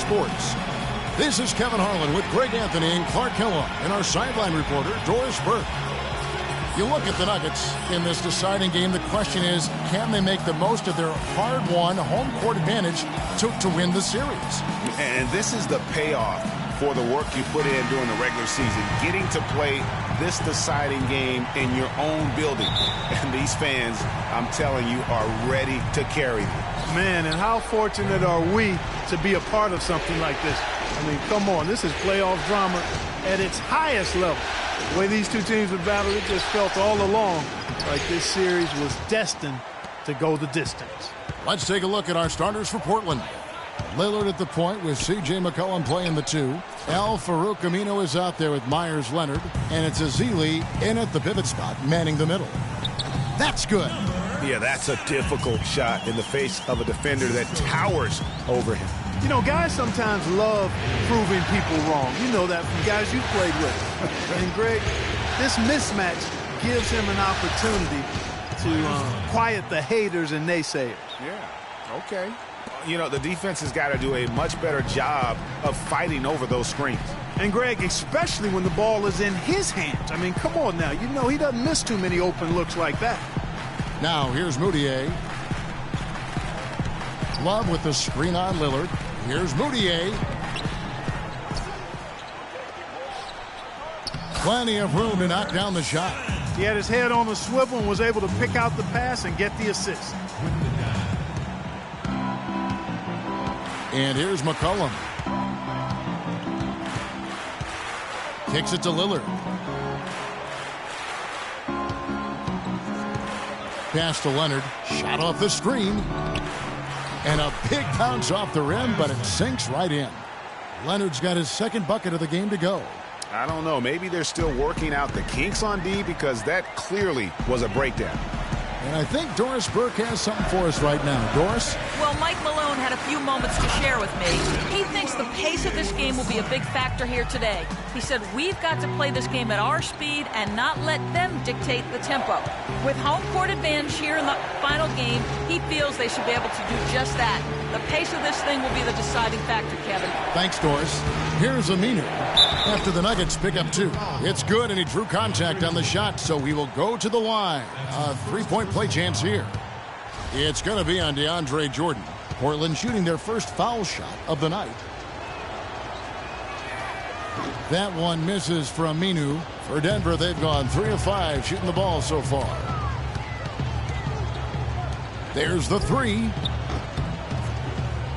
sports. This is Kevin Harlan with Greg Anthony and Clark Kellogg and our sideline reporter, Doris Burke. You look at the Nuggets in this deciding game. The question is, can they make the most of their hard-won home court advantage to win the series? And this is the payoff for the work you put in during the regular season. Getting to play this deciding game in your own building. And these fans, I'm telling you, are ready to carry them. Man, and how fortunate are we to be a part of something like this? I mean, come on, this is playoff drama at its highest level. The way these two teams have battled, it just felt all along like this series was destined to go the distance. Let's take a look at our starters for Portland. Lillard at the point with C.J. McCollum playing the 2. Al-Farouq Aminu is out there with Myers Leonard. And it's Ezeli in at the pivot spot, manning the middle. That's good. Yeah, that's a difficult shot in the face of a defender that towers over him. You know, guys sometimes love proving people wrong. You know that from guys you've played with. And, Greg, this mismatch gives him an opportunity to quiet the haters and naysayers. Yeah, okay. You know, the defense has got to do a much better job of fighting over those screens. And, Greg, especially when the ball is in his hands. I mean, come on now. You know he doesn't miss too many open looks like that. Now, here's Moutier. Love with the screen on Lillard. Here's Moutier. Plenty of room to knock down the shot. He had his head on the swivel and was able to pick out the pass and get the assist. And here's McCollum. Kicks it to Lillard. Pass to Leonard. Shot off the screen. And a big bounce off the rim, but it sinks right in. Leonard's got his second bucket of the game to go. I don't know. Maybe they're still working out the kinks on D, because that clearly was a breakdown. And I think Doris Burke has something for us right now. Doris? Well, Mike Malone had a few moments to share with me. He thinks the pace of this game will be a big factor here today. He said we've got to play this game at our speed and not let them dictate the tempo. With home court advantage here in the final game, he feels they should be able to do just that. The pace of this thing will be the deciding factor, Kevin. Thanks, Doris. Here's Aminu. After the Nuggets pick up 2. It's good, and he drew contact on the shot, so he will go to the line. A three-point play chance here. It's going to be on DeAndre Jordan. Portland shooting their first foul shot of the night. That one misses from Aminu. For Denver, they've gone 3 of 5 shooting the ball so far. There's the 3.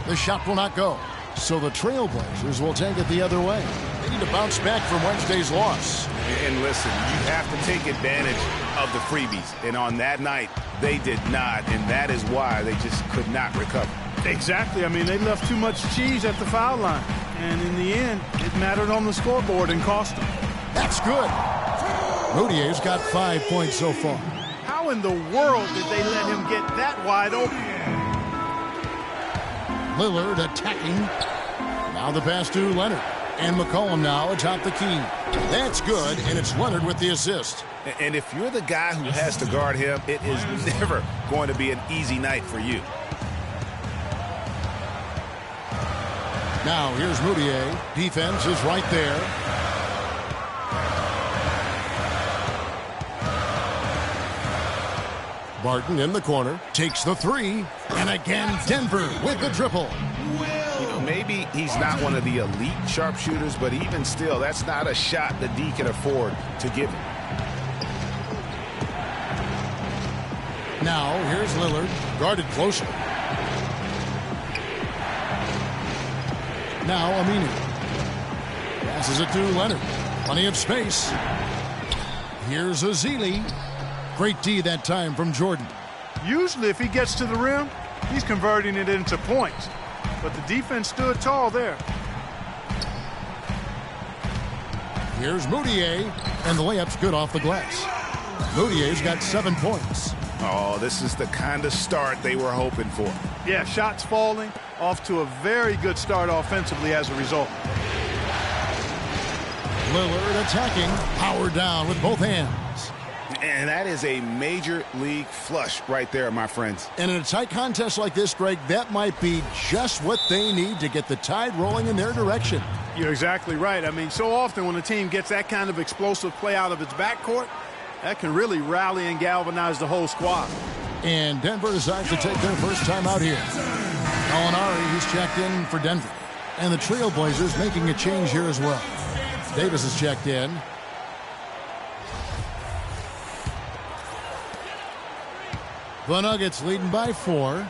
The shot will not go. So the Trailblazers will take it the other way. They need to bounce back from Wednesday's loss. And listen, you have to take advantage of the freebies. And on that night, they did not. And that is why they just could not recover. Exactly. I mean, they left too much cheese at the foul line. And in the end, it mattered on the scoreboard and cost them. That's good. Moutier's got 5 points so far. How in the world did they let him get that wide open? Lillard attacking. Now the pass to Leonard. And McCollum now atop the key. That's good, and it's Leonard with the assist. And if you're the guy who has to guard him, it is never going to be an easy night for you. Now here's Moutier. Defense is right there. Barton in the corner. Takes the 3. And again, Denver with the triple. You know, maybe he's not one of the elite sharpshooters, but even still, that's not a shot that D can afford to give him. Now, here's Lillard, guarded closer. Now, Aminu. Passes it to Leonard. Plenty of space. Here's Ezeli. Great D that time from Jordan. Usually, if he gets to the rim, he's converting it into points. But the defense stood tall there. Here's Moutier, and the layup's good off the glass. Moutier's got 7 points. Oh, this is the kind of start they were hoping for. Yeah, shots falling, off to a very good start offensively as a result. Lillard attacking, power down with both hands. And that is a major league flush right there, my friends. And in a tight contest like this, Greg, that might be just what they need to get the tide rolling in their direction. You're exactly right. I mean, so often when a team gets that kind of explosive play out of its backcourt, that can really rally and galvanize the whole squad. And Denver decides to take their first time out here. Gallinari, he's checked in for Denver. And the Trailblazers making a change here as well. Davis is checked in. The Nuggets leading by 4.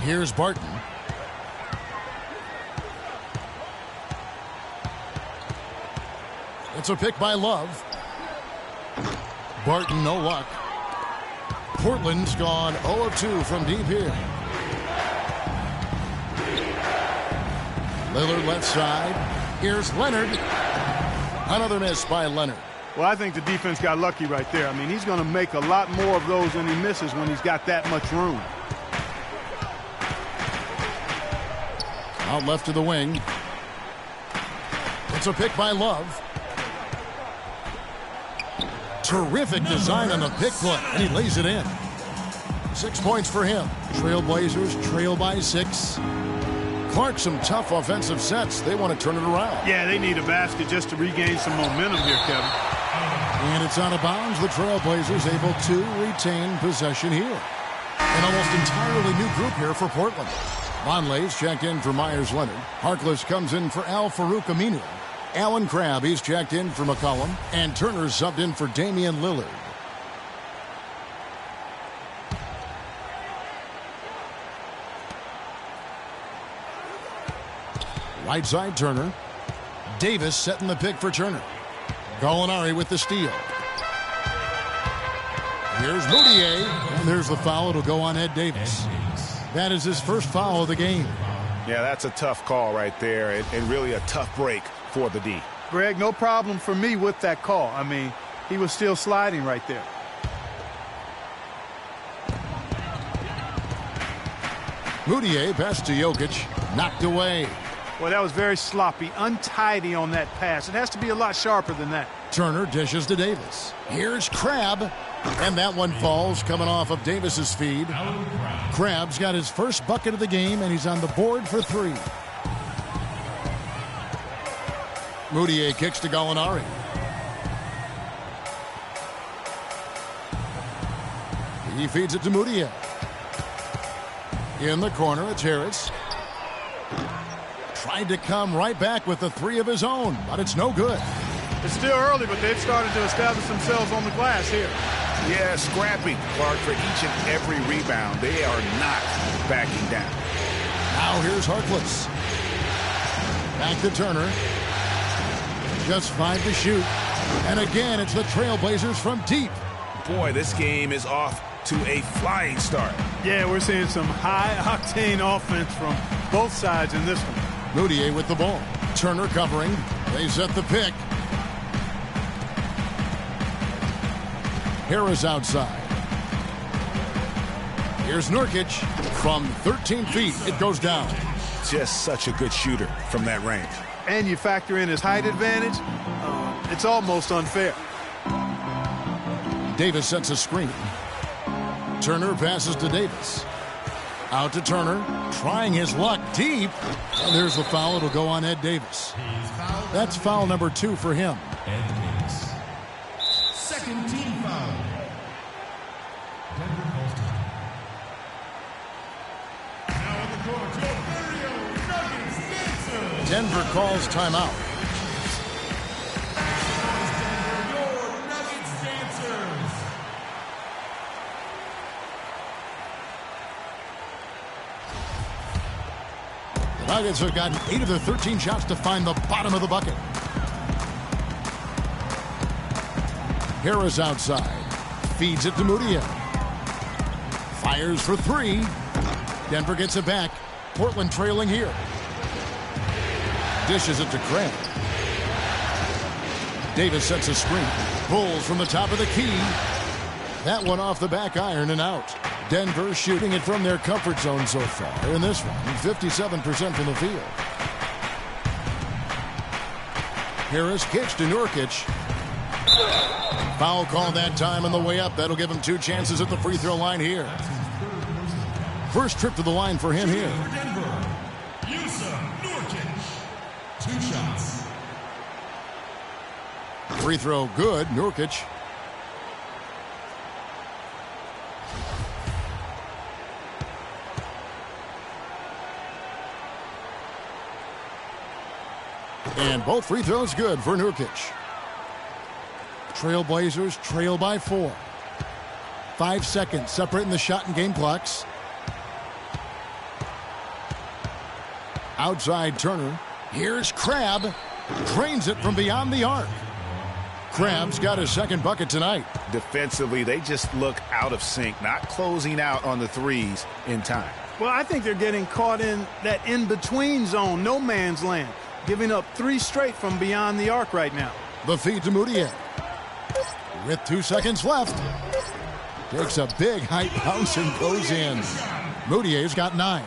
Here's Barton. It's a pick by Love. Barton, no luck. Portland's gone 0 of 2 from deep here. Lillard left side. Here's Leonard. Another miss by Leonard. Well, I think the defense got lucky right there. I mean, he's going to make a lot more of those than he misses when he's got that much room. Out left to the wing. It's a pick by Love. Terrific design on the pick play, and he lays it in. 6 points for him. Trailblazers trail by 6. Clark, some tough offensive sets. They want to turn it around. Yeah, they need a basket just to regain some momentum here, Kevin. And it's out of bounds. The Trailblazers able to retain possession here. An almost entirely new group here for Portland. Vonleh's checked in for Myers Leonard. Harkless comes in for Al Farouk Aminu. Alan Crabb, he's checked in for McCollum. And Turner's subbed in for Damian Lillard. Right side Turner. Davis setting the pick for Turner. Gallinari with the steal. Here's Moutier. And there's the foul. It'll go on Ed Davis. That is his first foul of the game. Yeah, that's a tough call right there, and really a tough break for the D. Greg, no problem for me with that call. I mean, he was still sliding right there. Moutier pass to Jokic. Knocked away. Well, that was very sloppy, untidy on that pass. It has to be a lot sharper than that. Turner dishes to Davis. Here's Crabb. And that one falls coming off of Davis's feed. Crabb's got his first bucket of the game, and he's on the board for 3. Moutier kicks to Gallinari. He feeds it to Moutier. In the corner, it's Harris. Tried to come right back with the 3 of his own, but it's no good. It's still early, but they've started to establish themselves on the glass here. Yeah, scrapping, Clark, for each and every rebound. They are not backing down. Now here's Harkless. Back to Turner. Just 5 to shoot. And again, it's the Trailblazers from deep. Boy, this game is off to a flying start. Yeah, we're seeing some high-octane offense from both sides in this one. Moutier with the ball. Turner covering. They set the pick. Harris outside. Here's Nurkic from 13 feet. It goes down. Just such a good shooter from that range. And you factor in his height advantage, it's almost unfair. Davis sets a screen. Turner passes to Davis. Out to Turner, trying his luck deep. And there's the foul. It'll go on Ed Davis. That's foul number 2 for him. Second team foul. Now on the court, your very own Nuggets dancers. Denver calls timeout. Your Nuggets dancers. The Nuggets have gotten 8 of their 13 shots to find the bottom of the bucket. Harris outside. Feeds it to Moutier. Fires for 3. Denver gets it back. Portland trailing here. Dishes it to Crabb. Davis sets a screen. Pulls from the top of the key. That one off the back iron and out. Denver shooting it from their comfort zone so far in this one. 57% from the field. Harris kicks to Nurkic. Foul call that time on the way up. That'll give him 2 chances at the free throw line here. First trip to the line for him here. Nurkic. 2 shots. Free throw good. Nurkic. And both free throws good for Nurkic. Trailblazers trail by 4. 5 seconds separating the shot and game clocks. Outside Turner. Here's Crabbe. Drains it from beyond the arc. Crabbe's got his second bucket tonight. Defensively, they just look out of sync, not closing out on the threes in time. Well, I think they're getting caught in that in-between zone, no man's land, giving up 3 straight from beyond the arc right now. The feed to Moutier. With 2 seconds left. Takes a big high bounce and goes in. Moutier's got 9.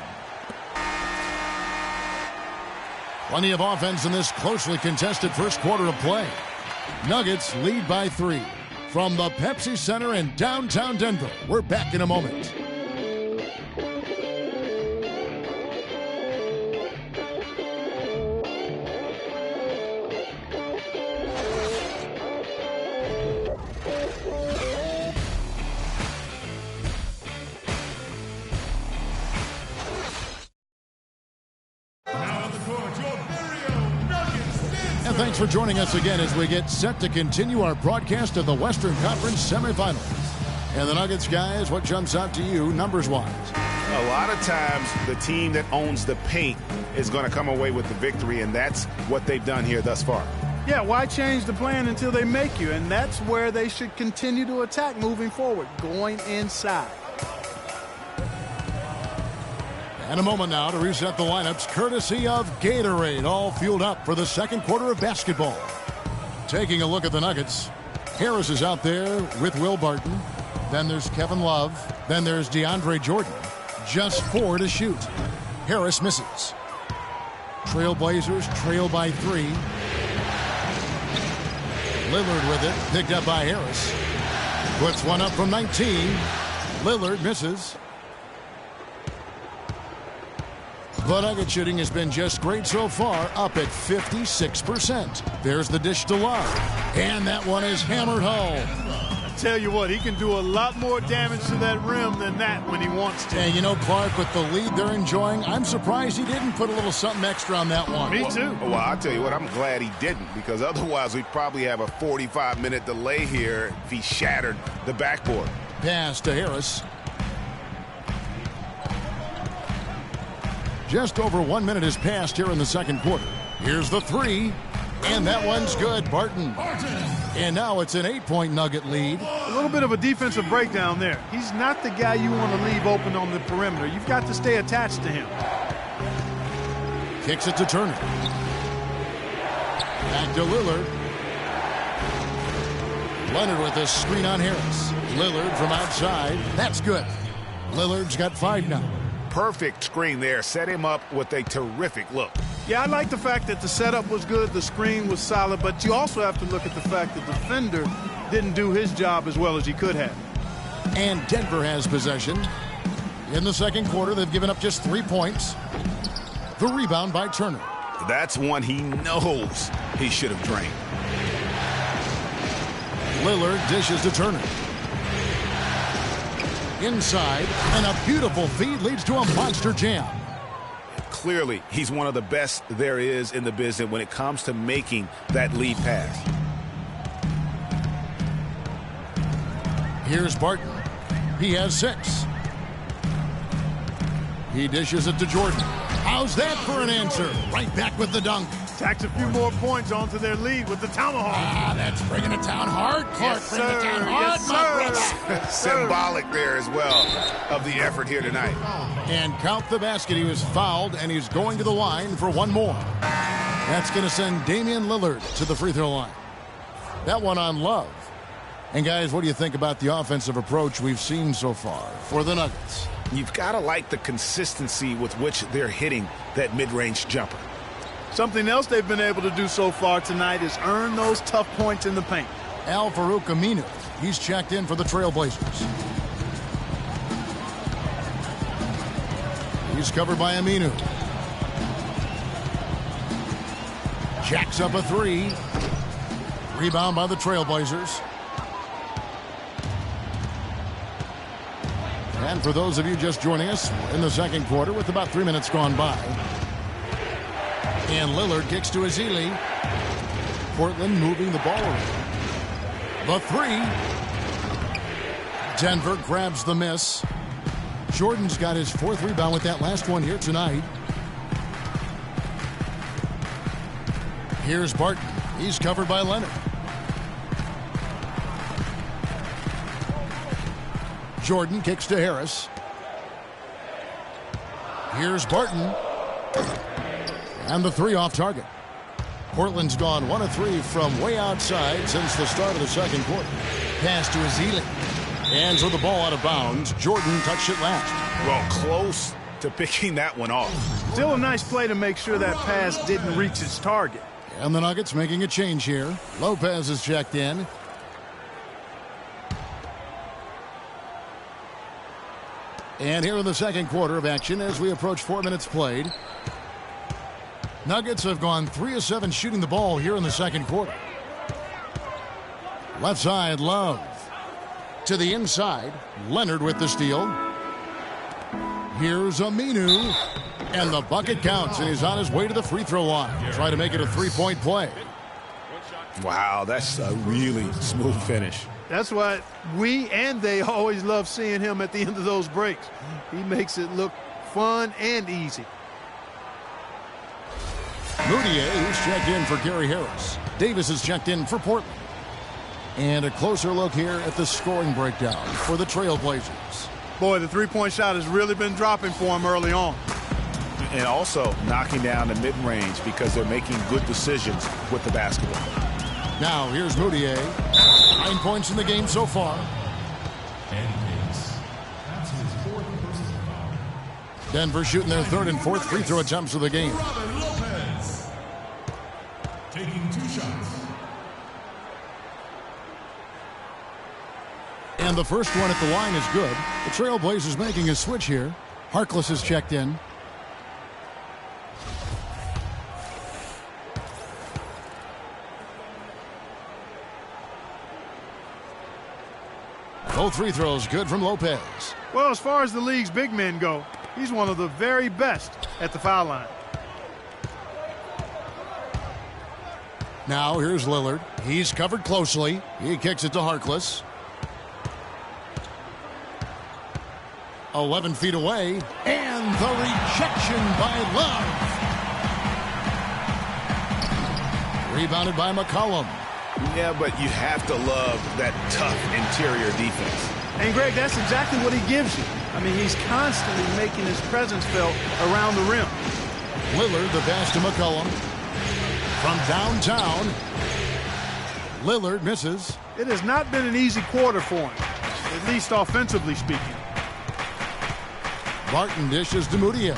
Plenty of offense in this closely contested first quarter of play. Nuggets lead by 3. From the Pepsi Center in downtown Denver, we're back in a moment. Thanks for joining us again as we get set to continue our broadcast of the Western Conference Semifinals. And the Nuggets, guys, what jumps out to you numbers-wise? A lot of times, the team that owns the paint is going to come away with the victory, and that's what they've done here thus far. Yeah, why change the plan until they make you? And that's where they should continue to attack moving forward, going inside. And a moment now to reset the lineups, courtesy of Gatorade, all fueled up for the second quarter of basketball. Taking a look at the Nuggets, Harris is out there with Will Barton. Then there's Kevin Love. Then there's DeAndre Jordan. Just 4 to shoot. Harris misses. Trailblazers trail by 3. Lillard with it, picked up by Harris. Puts one up from 19. Lillard misses. The Nugget shooting has been just great so far, up at 56%. There's the dish to Love. And that one is hammered home. I tell you what, he can do a lot more damage to that rim than that when he wants to. And you know, Clark, with the lead they're enjoying, I'm surprised he didn't put a little something extra on that one. Me too. Well, I'll tell you what, I'm glad he didn't, because otherwise we'd probably have a 45-minute delay here if he shattered the backboard. Pass to Harris. Just over 1 minute has passed here in the second quarter. Here's the 3. And that one's good. Barton. And now it's an 8-point Nugget lead. A little bit of a defensive breakdown there. He's not the guy you want to leave open on the perimeter. You've got to stay attached to him. Kicks it to Turner. Back to Lillard. Leonard with a screen on Harris. Lillard from outside. That's good. Lillard's got 5 now. Perfect screen there. Set him up with a terrific look. Yeah, I like the fact that the setup was good, the screen was solid, but you also have to look at the fact that the defender didn't do his job as well as he could have. And Denver has possession. In the second quarter, they've given up just 3 points. The rebound by Turner. That's one he knows he should have drained. Lillard dishes to Turner. Inside, and a beautiful feed leads to a monster jam. Clearly, he's one of the best there is in the business when it comes to making that lead pass. Here's Barton. He has 6. He dishes it to Jordan. How's that for an answer? Right back with the dunk. Tacks a few more points onto their lead with the tomahawk. Ah, that's bringing it down hard. Clark, Yes, bring it down hard, yes, my brother. Symbolic there as well of the effort here tonight. And count the basket. He was fouled, and he's going to the line for one more. That's going to send Damian Lillard to the free throw line. That one on Love. And, guys, what do you think about the offensive approach we've seen so far for the Nuggets? You've got to like the consistency with which they're hitting that mid-range jumper. Something else they've been able to do so far tonight is earn those tough points in the paint. Al-Farouq Aminu, he's checked in for the Trailblazers. He's covered by Aminu. Jacks up a three. Rebound by the Trailblazers. And for those of you just joining us, in the second quarter with about 3 minutes gone by. And Lillard kicks to Ezeli. Portland moving the ball around. The three. Denver grabs the miss. Jordan's got his 4th rebound with that last one here tonight. Here's Barton. He's covered by Leonard. Jordan kicks to Harris. Here's Barton. And the three off target. Portland's gone 1 of 3 from way outside since the start of the second quarter. Pass to Ezeli. And so the ball out of bounds. Jordan touched it last. Well, close to picking that one off. Still a nice play to make sure that pass didn't reach its target. And the Nuggets making a change here. Lopez is checked in. And here in the second quarter of action as we approach 4 minutes played. Nuggets have gone 3 of 7 shooting the ball here in the second quarter. Left side, Love. To the inside, Leonard with the steal. Here's Aminu. And the bucket counts, and he's on his way to the free throw line. Try to make it a 3-point play. Wow, that's a really smooth finish. That's why we and they always love seeing him at the end of those breaks. He makes it look fun and easy. Moutier, who's checked in for Gary Harris. Davis is checked in for Portland. And a closer look here at the scoring breakdown for the Trailblazers. Boy, the three-point shot has really been dropping for him early on. And also knocking down the mid-range because they're making good decisions with the basketball. Now here's Moutier. 9 points in the game so far. That's his 4th personal foul. Denver shooting their 3rd and 4th free throw attempts of the game. Robin Lopez taking 2 shots. And the first one at the line is good. The Trailblazers making a switch here. Harkless is checked in. Both free throws good from Lopez. Well, as far as the league's big men go, he's one of the very best at the foul line. Now here's Lillard. He's covered closely. He kicks it to Harkless. 11 feet away. And the rejection by Love. Rebounded by McCollum. Yeah, but you have to love that tough interior defense. And, Greg, that's exactly what he gives you. I mean, he's constantly making his presence felt around the rim. Lillard, the pass to McCollum. From downtown. Lillard misses. It has not been an easy quarter for him, at least offensively speaking. Barton dishes to Moutier.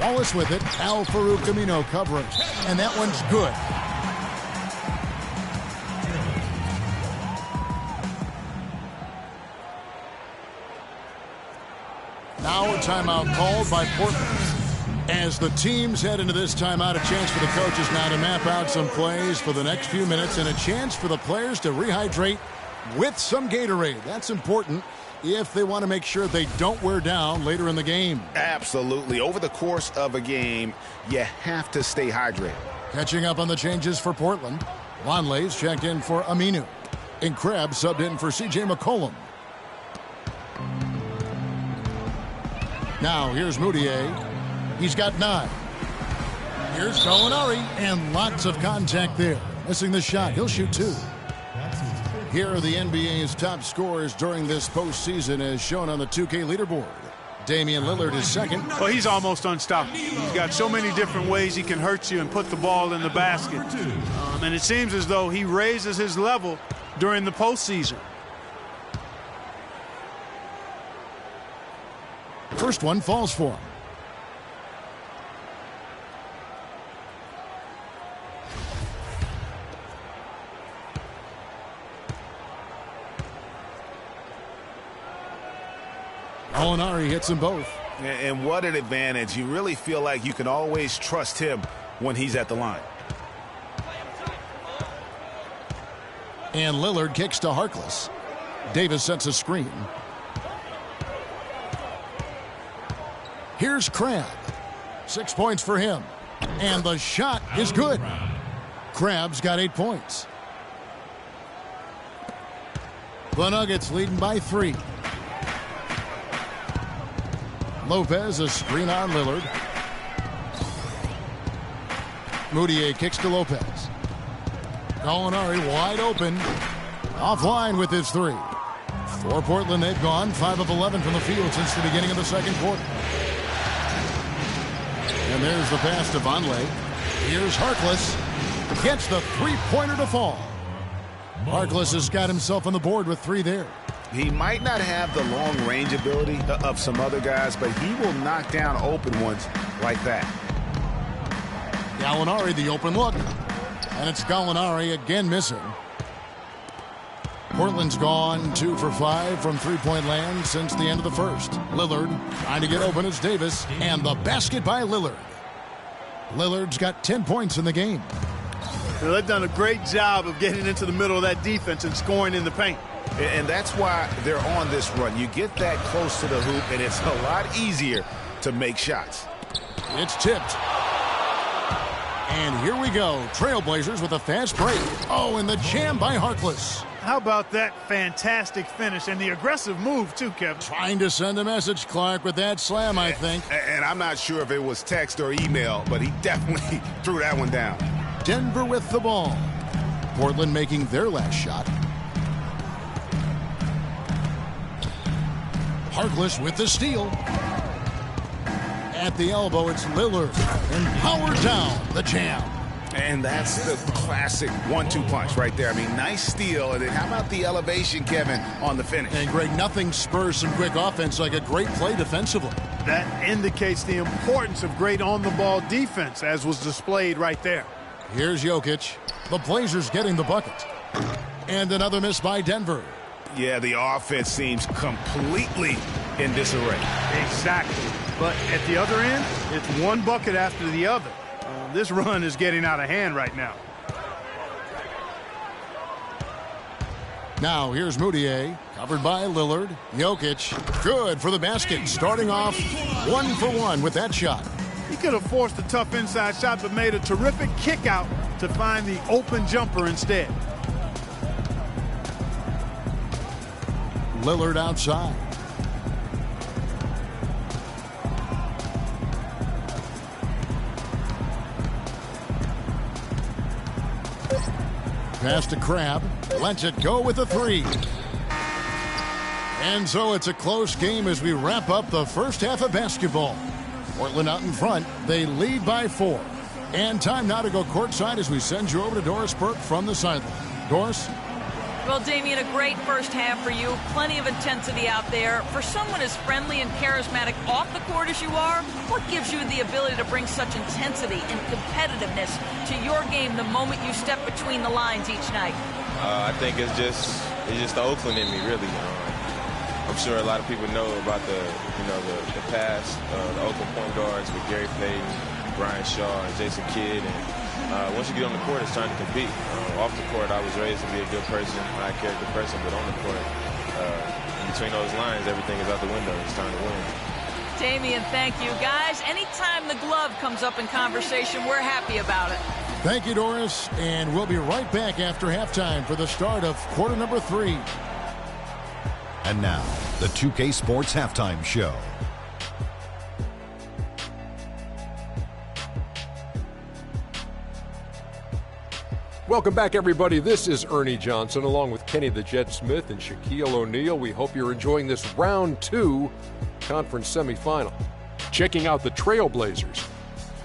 Wallace with it. Al-Farouq Aminu covering. And that one's good. Now a timeout called by Portland. As the teams head into this timeout, a chance for the coaches now to map out some plays for the next few minutes and a chance for the players to rehydrate with some Gatorade. That's important if they want to make sure they don't wear down later in the game. Absolutely. Over the course of a game, you have to stay hydrated. Catching up on the changes for Portland. Longley's checked in for Aminu. And Krabs subbed in for C.J. McCollum. Now here's Moutier. He's got 9. Here's Gallinari. And lots of contact there. Missing the shot. He'll shoot 2. Here are the NBA's top scorers during this postseason as shown on the 2K leaderboard. Damian Lillard is second. Well, he's almost unstoppable. He's got so many different ways he can hurt you and put the ball in the basket. And it seems as though he raises his level during the postseason. First one falls for him. Gallinari hits them both. And what an advantage. You really feel like you can always trust him when he's at the line. And Lillard kicks to Harkless. Davis sets a screen. Here's Crabbe. 6 points for him. And the shot is good. Crabbe's got 8 points. The Nuggets leading by 3. Lopez, a screen on Lillard. Moutier kicks to Lopez. Gallinari wide open. Offline with his 3. For Portland, they've gone 5 of 11 from the field since the beginning of the second quarter. And there's the pass to Vonleh. Here's Harkless. Gets the three-pointer to fall. Harkless has got himself on the board with 3 there. He might not have the long-range ability of some other guys, but he will knock down open ones like that. Gallinari, the open look. And it's Gallinari again missing. Portland's gone 2 for 5 from three-point land since the end of the first. Lillard trying to get open as Davis. And the basket by Lillard. Lillard's got 10 points in the game. So they've done a great job of getting into the middle of that defense and scoring in the paint. And that's why they're on this run. You get that close to the hoop, and it's a lot easier to make shots. It's tipped. And here we go. Trailblazers with a fast break. Oh, and the jam by Harkless. How about that fantastic finish and the aggressive move, too, Kevin? Trying to send a message, Clark, with that slam, I think. And I'm not sure if it was text or email, but he definitely threw that one down. Denver with the ball. Portland making their last shot. Harkless with the steal. At the elbow, it's Lillard. And powered down the jam. And that's the classic 1-2 punch right there. I mean, nice steal. And then how about the elevation, Kevin, on the finish? And, Greg, nothing spurs some quick offense like a great play defensively. That indicates the importance of great on-the-ball defense, as was displayed right there. Here's Jokic. The Blazers getting the bucket. And another miss by Denver. Yeah, the offense seems completely in disarray. Exactly. But at the other end, it's one bucket after the other. This run is getting out of hand right now. Now here's Moutier, covered by Lillard. Jokic, good for the basket, starting off 1 for 1 with that shot. He could have forced a tough inside shot, but made a terrific kick out to find the open jumper instead. Lillard outside. Pass to Crabbe. Lets it go with a 3. And so it's a close game as we wrap up the first half of basketball. Portland out in front. They lead by 4. And time now to go courtside as we send you over to Doris Burke from the sideline. Doris? Well, Damian, a great first half for you. Plenty of intensity out there. For someone as friendly and charismatic off the court as you are, what gives you the ability to bring such intensity and competitiveness to your game the moment you step between the lines each night? I think it's just the Oakland in me, really. I'm sure a lot of people know about the past, the Oakland point guards with Gary Payton, Brian Shaw, and Jason Kidd, and once you get on the court, it's time to compete. Off the court, I was raised to be a good person, high character person, but on the court, between those lines, everything is out the window. It's time to win. Damian, thank you. Guys, anytime the glove comes up in conversation, we're happy about it. Thank you, Doris. And we'll be right back after halftime for the start of quarter number 3. And now, the 2K Sports Halftime Show. Welcome back, everybody. This is Ernie Johnson, along with Kenny the Jet Smith and Shaquille O'Neal. We hope you're enjoying this round 2 conference semifinal. Checking out the Trailblazers.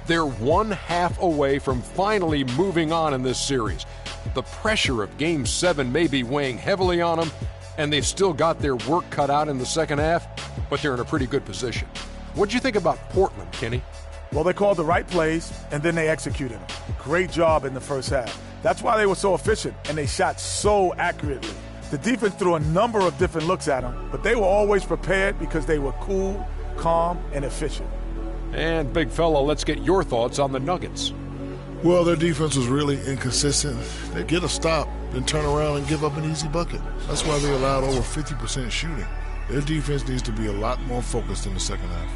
They're 1/2 away from finally moving on in this series. The pressure of Game 7 may be weighing heavily on them, and they've still got their work cut out in the second half, but they're in a pretty good position. What'd you think about Portland, Kenny? Well, they called the right plays, and then they executed them. Great job in the first half. That's why they were so efficient, and they shot so accurately. The defense threw a number of different looks at them, but they were always prepared because they were cool, calm, and efficient. And big fella, let's get your thoughts on the Nuggets. Well, their defense was really inconsistent. They get a stop, then turn around and give up an easy bucket. That's why they allowed over 50% shooting. Their defense needs to be a lot more focused in the second half.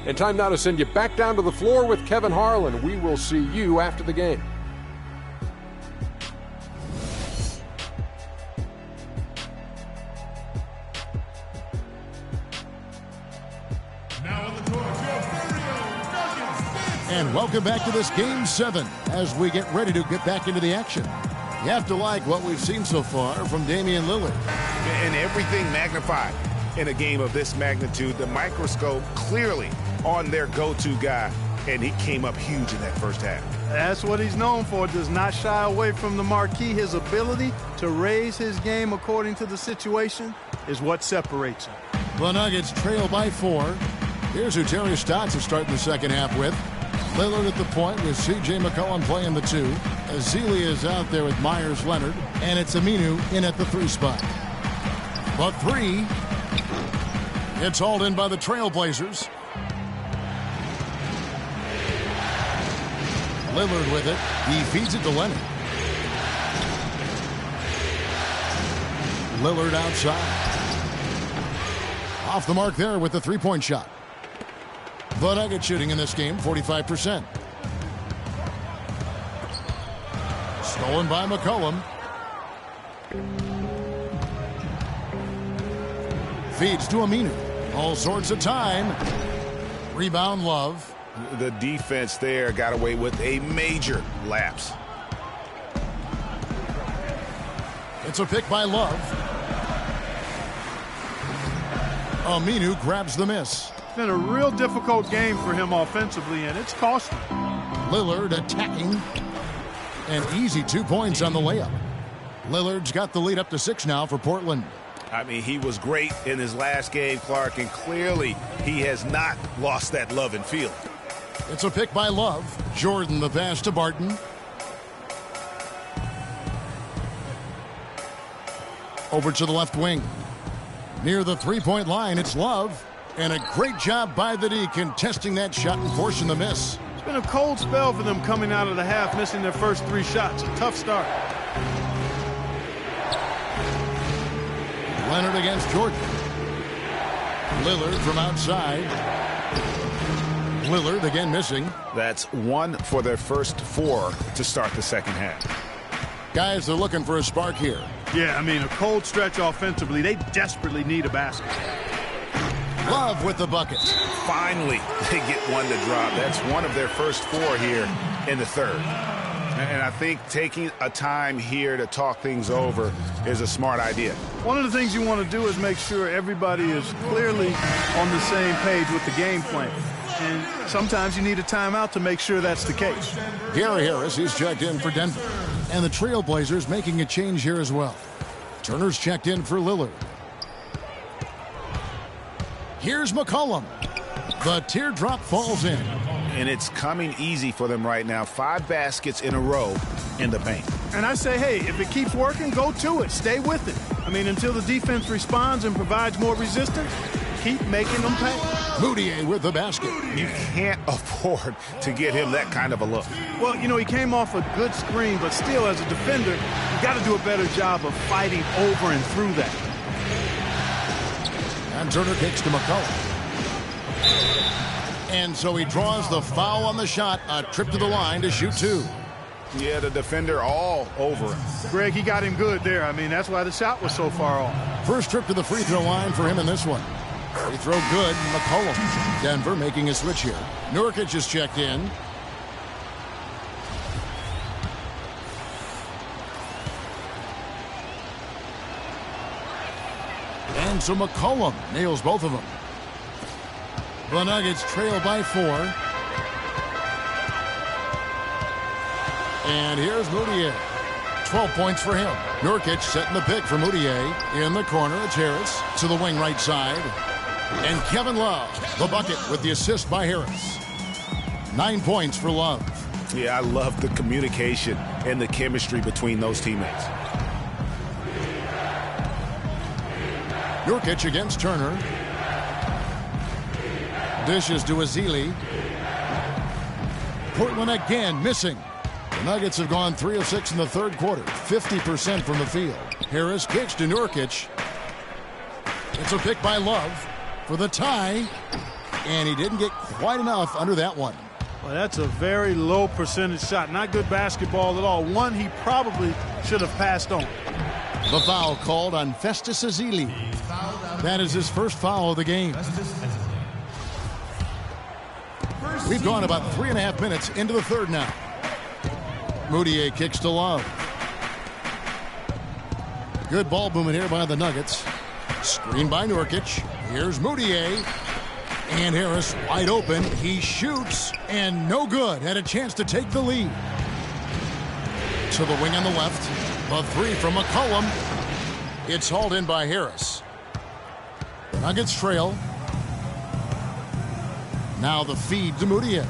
And time now to send you back down to the floor with Kevin Harlan. We will see you after the game. Now on the court, your very own Nuggets. And welcome back to this Game 7 as we get ready to get back into the action. You have to like what we've seen so far from Damian Lillard. And everything magnified in a game of this magnitude. The microscope clearly on their go-to guy, and he came up huge in that first half. That's what he's known for. Does not shy away from the marquee. His ability to raise his game according to the situation is what separates him. The Nuggets trail by 4. Here's who Terry Stotts is starting the second half with. Lillard at the point with C.J. McCollum playing the 2. Azili is out there with Myers Leonard. And it's Aminu in at the 3 spot. But 3. It's hauled in by the Trailblazers. Lillard with it. He feeds it to Leonard. Lillard outside. Off the mark there with the 3-point shot. The Nuggets shooting in this game, 45%. Stolen by McCollum. Feeds to Aminu. All sorts of time. Rebound Love. The defense there got away with a major lapse. It's a pick by Love. Aminu grabs the miss. It's been a real difficult game for him offensively, and it's costly. Lillard attacking. An easy 2 points on the layup. Lillard's got the lead up to 6 now for Portland. I mean, he was great in his last game, Clark, and clearly he has not lost that love and feel. It's a pick by Love. Jordan the pass to Barton. Over to the left wing. Near the 3-point line, it's Love. And a great job by the D contesting that shot and forcing the miss. It's been a cold spell for them coming out of the half, missing their first 3 shots. A tough start. Leonard against Jordan. Lillard from outside. Lillard again missing. That's 1 for their first 4 to start the second half. Guys, they're looking for a spark here. Yeah, I mean, a cold stretch offensively. They desperately need a basket. Love with the bucket. Finally, they get one to drop. That's 1 of their first 4 here in the third. And I think taking a time here to talk things over is a smart idea. One of the things you want to do is make sure everybody is clearly on the same page with the game plan. And sometimes you need a timeout to make sure that's the case. Gary Harris is checked in for Denver. And the Trailblazers making a change here as well. Turner's checked in for Lillard. Here's McCollum. The teardrop falls in. And it's coming easy for them right now. 5 baskets in a row in the paint. And I say, hey, if it keeps working, go to it. Stay with it. I mean, until the defense responds and provides more resistance, keep making them pay. Moutier with the basket. You can't afford to get him that kind of a look. Well, you know, he came off a good screen, but still, as a defender, you got to do a better job of fighting over and through that. And Turner kicks to McCollum. And so he draws the foul on the shot. A trip to the line to shoot 2. Yeah, the defender all over him. Greg, he got him good there. I mean, that's why the shot was so far off. First trip to the free throw line for him in this one. Free throw good. McCollum. Denver making a switch here. Nurkic is checked in. And so McCollum nails both of them. The Nuggets trail by 4. And here's Moutier. 12 points for him. Nurkic setting the pick for Moutier. In the corner, it's Harris to the wing right side. And Kevin Love, the bucket with the assist by Harris. 9 points for Love. Yeah, I love the communication and the chemistry between those teammates. Nurkic against Turner. Dishes to Ezeli. Portland again missing. The Nuggets have gone 3 of 6 in the third quarter, 50% from the field. Harris kicks to Nurkic. It's a pick by Love for the tie, and he didn't get quite enough under that one. Well, that's a very low percentage shot. Not good basketball at all. One he probably should have passed on. The foul called on Festus Ezeli. That is his first foul of the game. We've gone about 3.5 minutes into the third now. Moutier kicks to Love. Good ball movement here by the Nuggets. Screen by Nurkic. Here's Moutier. And Harris wide open. He shoots and no good. Had a chance to take the lead. To the wing on the left. The three from McCollum. It's hauled in by Harris. The Nuggets trail. Now the feed to Moutier.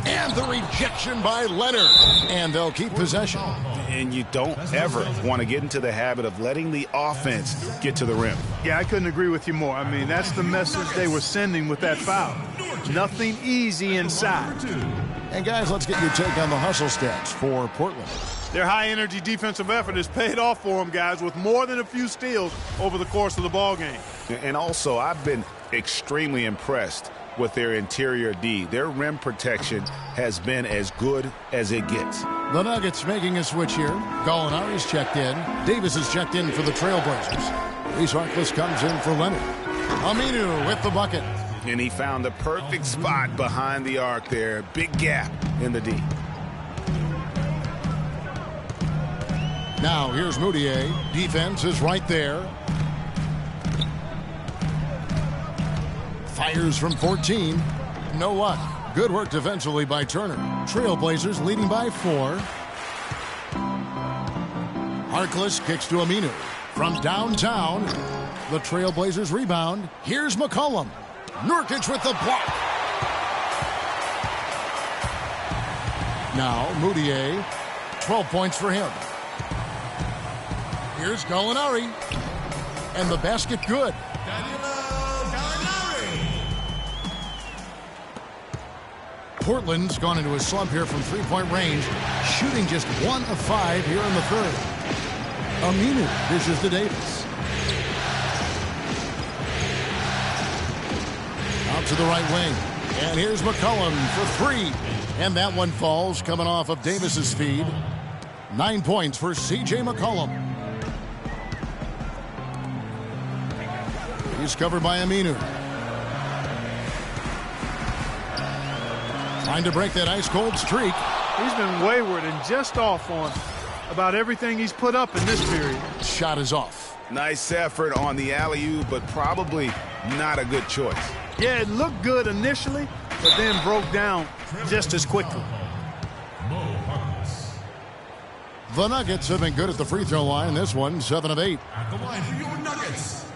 And the rejection by Leonard. And they'll keep possession. And you don't ever want to get into the habit of letting the offense get to the rim. Yeah, I couldn't agree with you more. I mean, that's the message they were sending with that foul. Nothing easy inside. And guys, let's get your take on the hustle stats for Portland. Their high-energy defensive effort has paid off for them, guys, with more than a few steals over the course of the ball game. And also, I've been extremely impressed with their interior D. Their rim protection has been as good as it gets. The Nuggets making a switch here. Gallinari's checked in. Davis is checked in for the Trailblazers. Reese Harkless comes in for Leonard. Aminu with the bucket. And he found the perfect spot behind the arc there. Big gap in the D. Now here's Moutier. Defense is right there. Fires from 14. No luck. Good work defensively by Turner. Trailblazers leading by 4. Harkless kicks to Aminu. From downtown, the Trailblazers rebound. Here's McCollum. Nurkic with the block. Now Moutier. 12 points for him. Here's Gallinari. And the basket good. Portland's gone into a slump here from three-point range, shooting just 1 of 5 here in the third. Aminu dishes to Davis. Out to the right wing. And here's McCollum for 3. And that one falls coming off of Davis's feed. 9 points for C.J. McCollum. He's covered by Aminu. Trying to break that ice-cold streak. He's been wayward and just off on about everything he's put up in this period. Shot is off. Nice effort on the alley-oop, but probably not a good choice. Yeah, it looked good initially, but then broke down just as quickly. The Nuggets have been good at the free throw line. This one, 7 of 8. At the line for your Nuggets,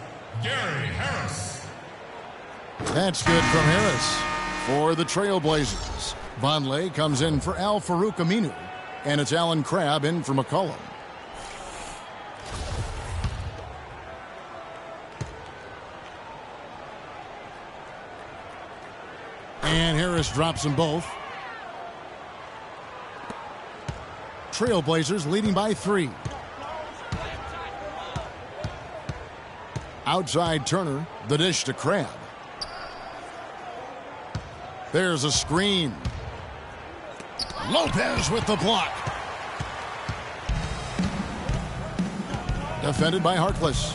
Gary Harris. That's good from Harris for the Trailblazers. Vonleh comes in for Al-Farouq Aminu, and it's Alan Crabb in for McCollum. And Harris drops them both. Trailblazers leading by 3. Outside Turner, the dish to Crabb. There's a screen. Lopez with the block. Defended by Harkless.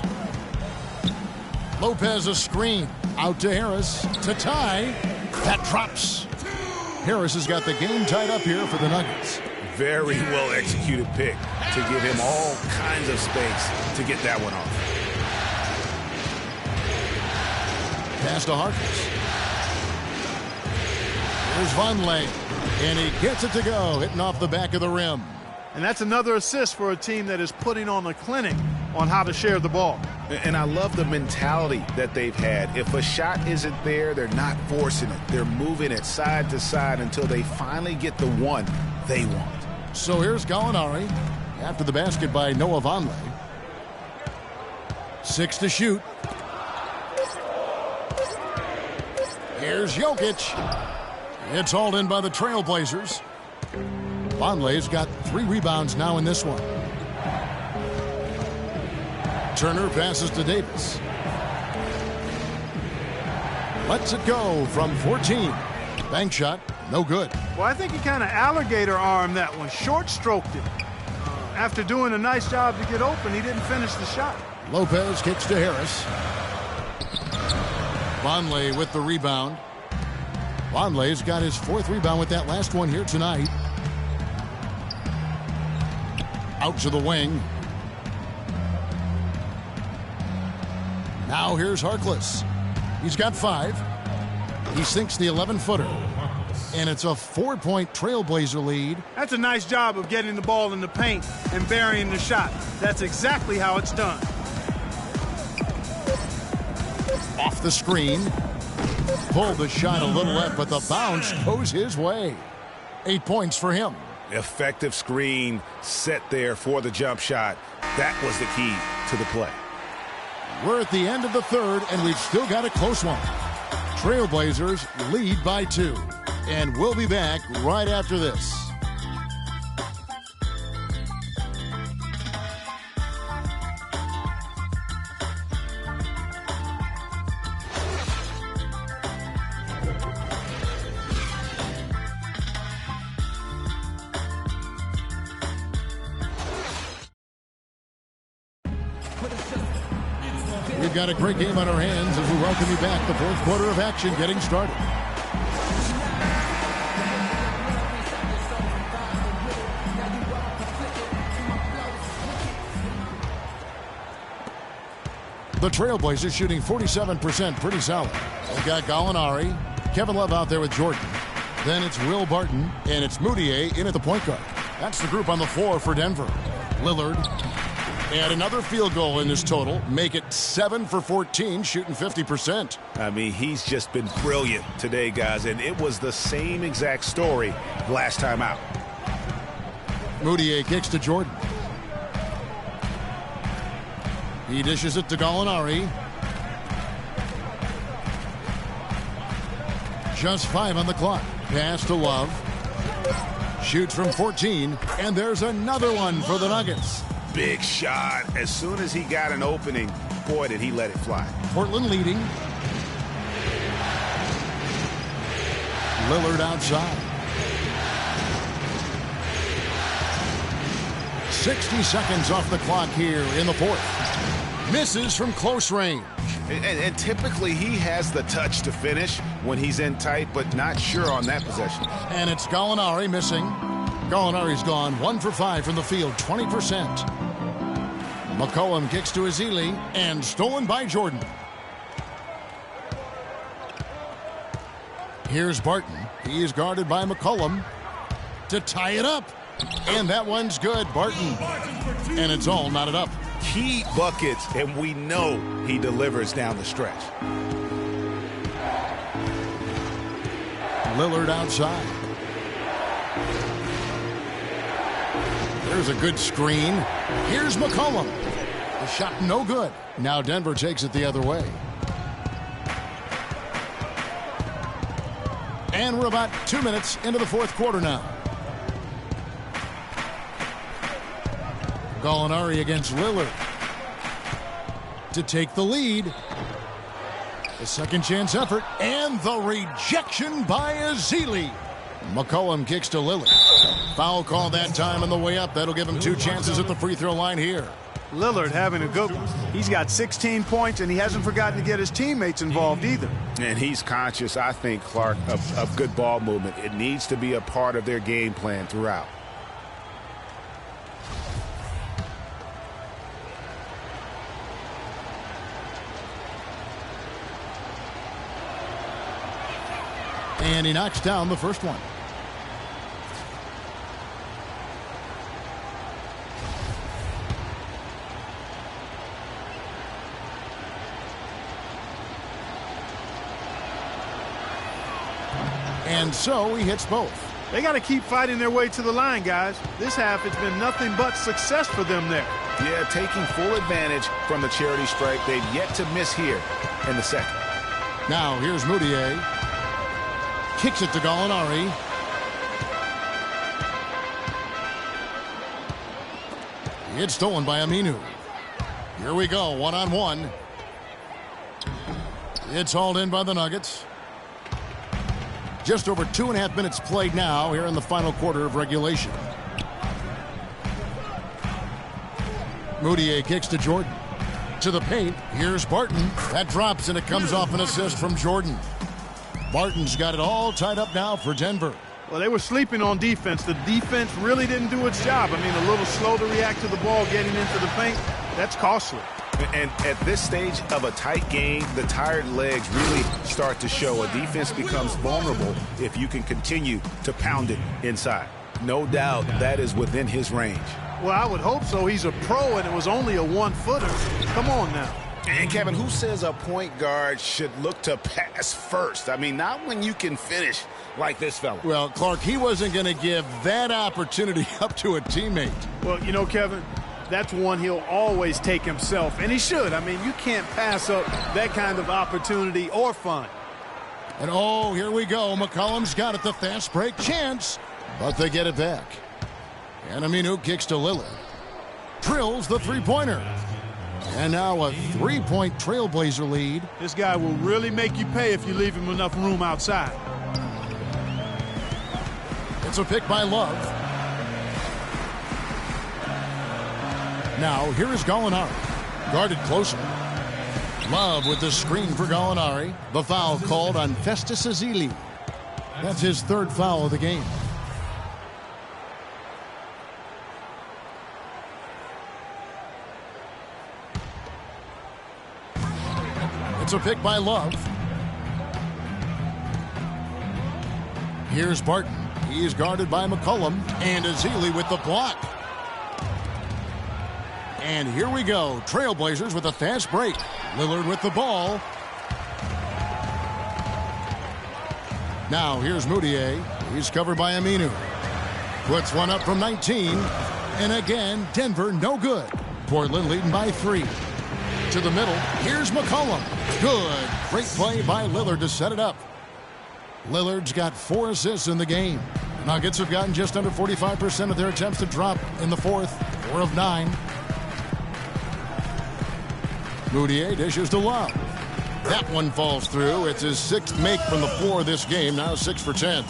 Lopez a screen. Out to Harris. To tie. That drops. Harris has got the game tied up here for the Nuggets. Very well executed pick to give him all kinds of space to get that one off. Pass to Harkless. Here's Vonleh, and he gets it to go, hitting off the back of the rim. And that's another assist for a team that is putting on a clinic on how to share the ball. And I love the mentality that they've had. If a shot isn't there, they're not forcing it. They're moving it side to side until they finally get the one they want. So here's Gallinari after the basket by Noah Vonleh. 6 to shoot. Here's Jokic. It's hauled in by the Trailblazers. Vonleh's got 3 rebounds now in this one. Turner passes to Davis. Lets it go from 14. Bank shot, no good. Well, I think he kind of alligator armed that one, short stroked it. After doing a nice job to get open, he didn't finish the shot. Lopez kicks to Harris. Vonleh with the rebound. Vonleh's got his 4th rebound with that last one here tonight. Out to the wing. Now here's Harkless. He's got 5. He sinks the 11-footer. And it's a 4-point Trailblazer lead. That's a nice job of getting the ball in the paint and burying the shot. That's exactly how it's done. Off the screen. Pulled the shot a little left, but the bounce goes his way. 8 points for him. Effective screen set there for the jump shot. That was the key to the play. We're at the end of the 3rd, and we've still got a close one. Trailblazers lead by 2. And we'll be back right after this. We've got a great game on our hands as we welcome you back. The 4th quarter of action getting started. The Trailblazers shooting 47%, pretty solid. They've got Gallinari, Kevin Love out there with Jordan. Then it's Will Barton, and it's Moutier in at the point guard. That's the group on the floor for Denver. Lillard, and another field goal in this total. Make it 7 for 14, shooting 50%. I mean, he's just been brilliant today, guys, and it was the same exact story last time out. Moutier kicks to Jordan. He dishes it to Gallinari. Just 5 on the clock. Pass to Love. Shoots from 14, and there's another one for the Nuggets. Big shot. As soon as he got an opening, boy, did he let it fly. Portland leading. Lillard outside. 60 seconds off the clock here in the 4th. Misses from close range. And typically he has the touch to finish when he's in tight, but not sure on that possession. And it's Gallinari missing. Gallinari's gone 1 for 5 from the field, 20%. McCollum kicks to Ezeli, and stolen by Jordan. Here's Barton. He is guarded by McCollum to tie it up. And that one's good, Barton. And it's all knotted up. Key buckets, and we know he delivers down the stretch. Lillard outside. There's a good screen. Here's McCollum. The shot no good. Now Denver takes it the other way. And we're about 2 minutes into the 4th quarter now. Gallinari against Lillard to take the lead. The second chance effort, and the rejection by Ezeli. McCollum kicks to Lillard. Foul call that time on the way up. That'll give him 2 chances at the free throw line here. Lillard having a good one. He's got 16 points, and he hasn't forgotten to get his teammates involved either. And he's conscious, I think, Clark, of good ball movement. It needs to be a part of their game plan throughout. And he knocks down the first one. And so he hits both. They got to keep fighting their way to the line, guys. This half, it's been nothing but success for them there. Yeah, taking full advantage from the charity stripe. They've yet to miss here in the second. Now here's Moutier. Kicks it to Gallinari. It's stolen by Aminu. Here we go, one-on-one. It's hauled in by the Nuggets. Just over 2.5 minutes played now here in the final quarter of regulation. Moutier kicks to Jordan. To the paint, here's Barton. That drops and it comes off an assist from Jordan. Barton's got it all tied up now for Denver. Well, they were sleeping on defense. The defense really didn't do its job. I mean, a little slow to react to the ball getting into the paint. That's costly. And at this stage of a tight game, the tired legs really start to show. A defense becomes vulnerable if you can continue to pound it inside. No doubt that is within his range. Well, I would hope so. He's a pro, and it was only a one-footer. Come on now. And, Kevin, who says a point guard should look to pass first? I mean, not when you can finish like this fella. Well, Clark, he wasn't going to give that opportunity up to a teammate. Well, you know, Kevin, that's one he'll always take himself, and he should. I mean, you can't pass up that kind of opportunity or fun. And, oh, here we go. McCollum's got it, the fast break chance, but they get it back. And Aminu kicks to Lillard. Drills the three-pointer. And now a three-point Trailblazer lead. This guy will really make you pay if you leave him enough room outside. It's a pick by Love. Now here is Gallinari. Guarded closer. Love with the screen for Gallinari. The foul called on Festus Ezeli. That's his third foul of the game. It's a pick by Love. Here's Barton. He's guarded by McCollum. And Ezeli with the block. And here we go. Trailblazers with a fast break. Lillard with the ball. Now here's Moutier. He's covered by Aminu. Puts one up from 19. And again, Denver no good. Portland leading by 3. To the middle. Here's McCollum. Good. Great play by Lillard to set it up. Lillard's got 4 assists in the game. Nuggets have gotten just under 45% of their attempts to drop in the fourth. 4 of 9. Moutier dishes to Love. That one falls through. It's his 6th make from the floor this game. Now 6 for 10.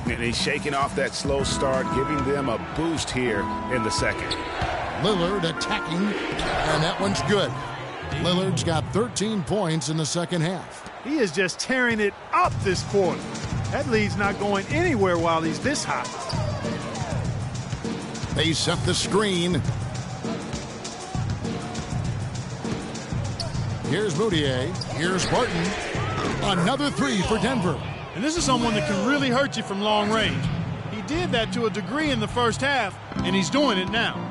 And he's shaking off that slow start, giving them a boost here in the second. Lillard attacking, and that one's good. Lillard's got 13 points in the second half. He is just tearing it up this quarter. That lead's not going anywhere while he's this hot. They set the screen. Here's Moutier. Here's Barton. Another 3 for Denver. And this is someone that can really hurt you from long range. He did that to a degree in the first half, and he's doing it now.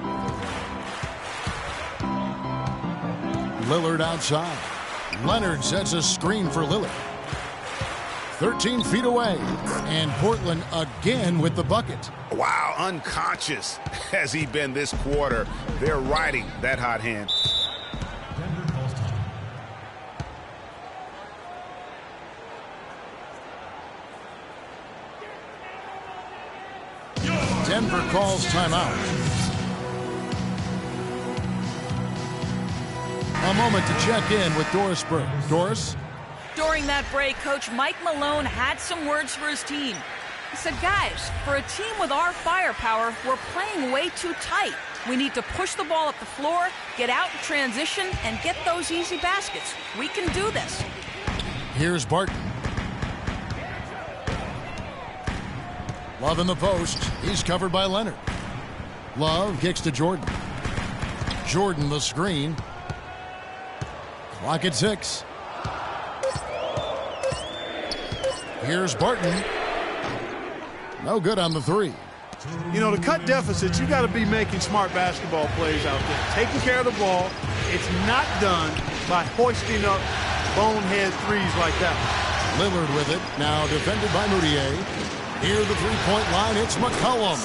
Lillard outside. Leonard sets a screen for Lillard. 13 feet away. And Portland again with the bucket. Wow, unconscious has he been this quarter. They're riding that hot hand. Denver calls timeout. A moment to check in with Doris Burke. Doris? During that break, Coach Mike Malone had some words for his team. He said, guys, for a team with our firepower, we're playing way too tight. We need to push the ball up the floor, get out in transition, and get those easy baskets. We can do this. Here's Barton. Love in the post. He's covered by Leonard. Love kicks to Jordan. Jordan the screen. Clock at 6. Here's Barton. No good on the 3. You know, to cut deficits, you got to be making smart basketball plays out there. Taking care of the ball. It's not done by hoisting up bonehead threes like that. Lillard with it. Now defended by Moutier. Near the three-point line, it's McCollum.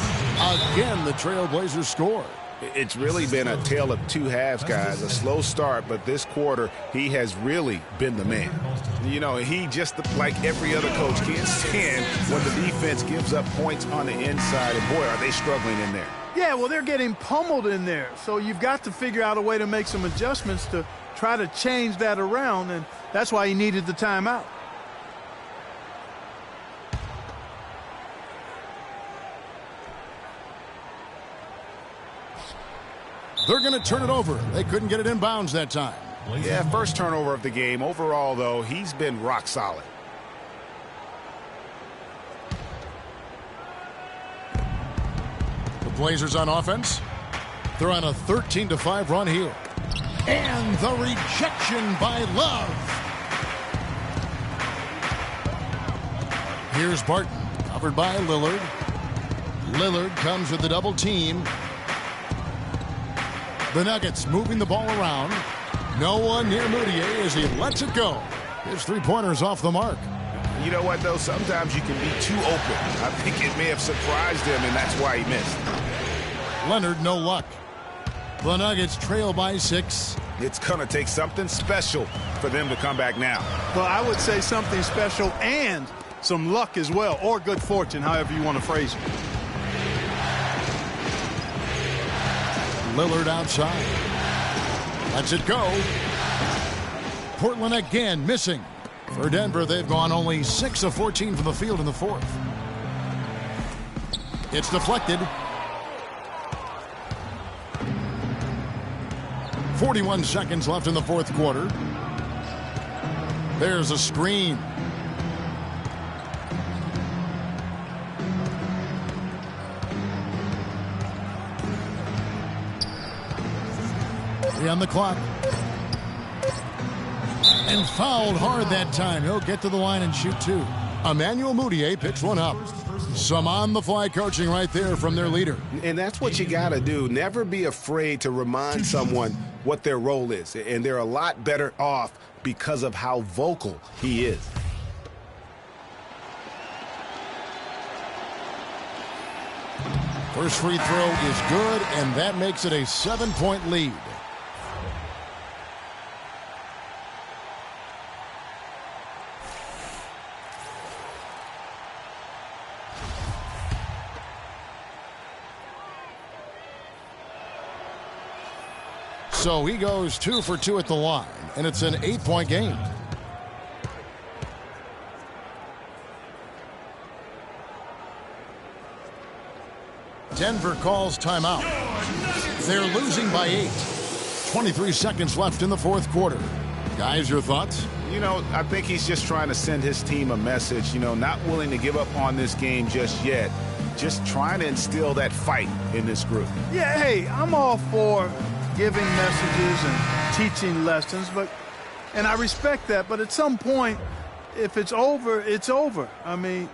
Again, the Trailblazers score. It's really been a tale of two halves, guys. A slow start, but this quarter, he has really been the man. You know, he just, like every other coach, can't stand when the defense gives up points on the inside. And, boy, are they struggling in there. Yeah, well, they're getting pummeled in there. So you've got to figure out a way to make some adjustments to try to change that around, and that's why he needed the timeout. They're going to turn it over. They couldn't get it in bounds that time. Yeah, first turnover of the game. Overall, though, he's been rock solid. The Blazers on offense. They're on a 13-5 run here. And the rejection by Love. Here's Barton, covered by Lillard. Lillard comes with the double team. The Nuggets moving the ball around. No one near Moutier as he lets it go. His three-pointer's off the mark. You know what, though? Sometimes you can be too open. I think it may have surprised him, and that's why he missed. Leonard, no luck. The Nuggets trail by 6. It's going to take something special for them to come back now. Well, I would say something special and some luck as well, or good fortune, however you want to phrase it. Lillard outside. Lets it go. Portland again missing. For Denver, they've gone only 6 of 14 from the field in the fourth. It's deflected. 41 seconds left in the fourth quarter. There's a screen. On the clock. And fouled hard that time. He'll get to the line and shoot 2. Emmanuel Moutier picks one up. Some on-the-fly coaching right there from their leader. And that's what you got to do. Never be afraid to remind someone what their role is. And they're a lot better off because of how vocal he is. First free throw is good, and that makes it a 7-point lead. So he goes 2 for 2 at the line, and it's an 8-point game. Denver calls timeout. They're losing by 8. 23 seconds left in the fourth quarter. Guys, your thoughts? You know, I think he's just trying to send his team a message, you know, not willing to give up on this game just yet. Just trying to instill that fight in this group. Yeah, hey, I'm all for giving messages and teaching lessons, and I respect that, but at some point, if it's over, it's over. I mean,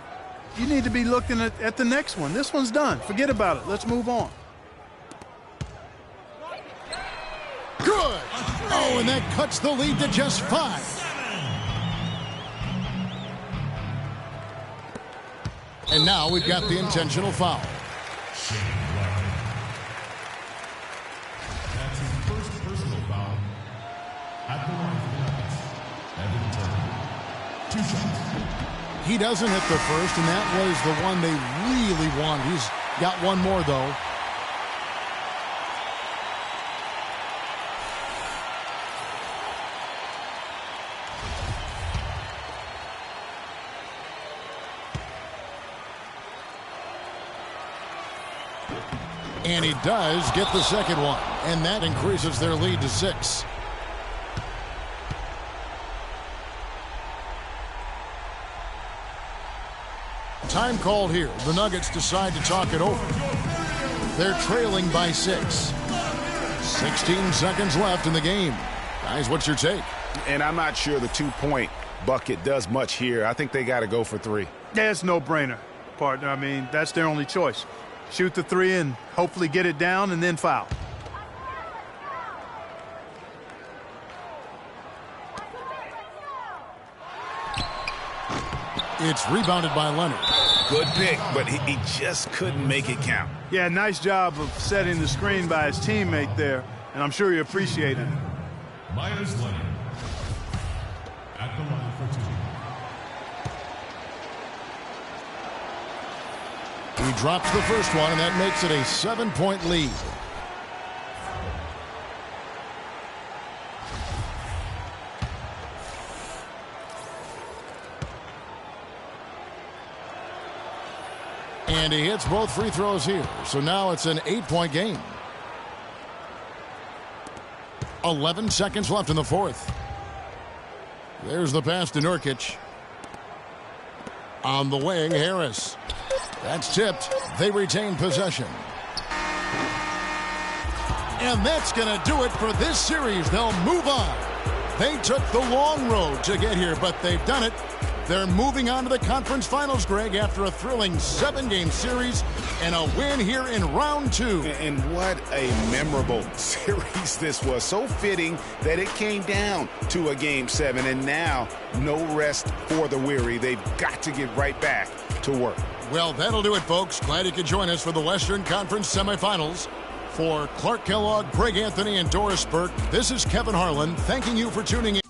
you need to be looking at the next one. This one's done. Forget about it. Let's move on. Good. Oh, and that cuts the lead to just 5. And now we've got the intentional foul. That's his first personal foul at the line for the Nuggets. 2 shots. He doesn't hit the first, and that was the one they really want. He's got one more, though. And he does get the second one, and that increases their lead to 6. Time called here. The Nuggets decide to talk it over. They're trailing by 6. 16 seconds left in the game. Guys, what's your take? And I'm not sure the 2-point bucket does much here. I think they got to go for 3. That's no brainer, partner. I mean, that's their only choice. Shoot the 3 and hopefully get it down and then foul. It's rebounded by Leonard. Good pick, but he just couldn't make it count. Yeah, nice job of setting the screen by his teammate there, and I'm sure he appreciated it. Myers Leonard at the line for two. He drops the first one, and that makes it a 7-point lead. And he hits both free throws here. So now it's an 8-point game. 11 seconds left in the fourth. There's the pass to Nurkic. On the wing, Harris. That's tipped. They retain possession. And that's going to do it for this series. They'll move on. They took the long road to get here, but they've done it. They're moving on to the conference finals, Greg, after a thrilling 7-game series and a win here in round 2. And what a memorable series this was. So fitting that it came down to a Game 7, and now no rest for the weary. They've got to get right back to work. Well, that'll do it, folks. Glad you could join us for the Western Conference semifinals. For Clark Kellogg, Greg Anthony, and Doris Burke, this is Kevin Harlan thanking you for tuning in.